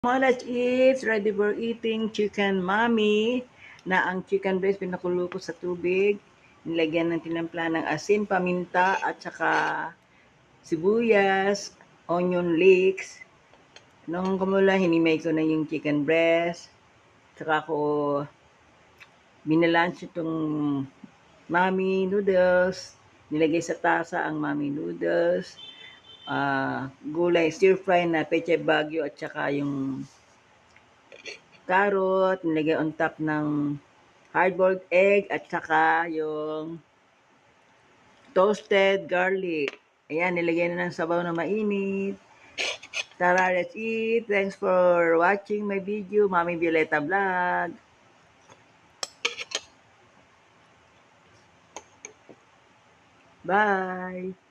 Let's eat. Ready for eating chicken mommy. Na ang chicken breast pinakulo ko sa tubig. Nilagyan ng tinampla ng asin, paminta, at saka sibuyas, onion leeks. Nung kumula, hinimay ko na yung chicken breast. Saka ko binalansya itong mommy noodles. Nilagay sa tasa ang mommy noodles. Gulay, stir fry na peche bagyo at saka yung carrot, nilagay on top ng hard-boiled egg at saka yung toasted garlic. Ayan, nilagay na ng sabaw na mainit. Tara, let's eat. Thanks for watching my video, Mami Violeta Vlog. Bye!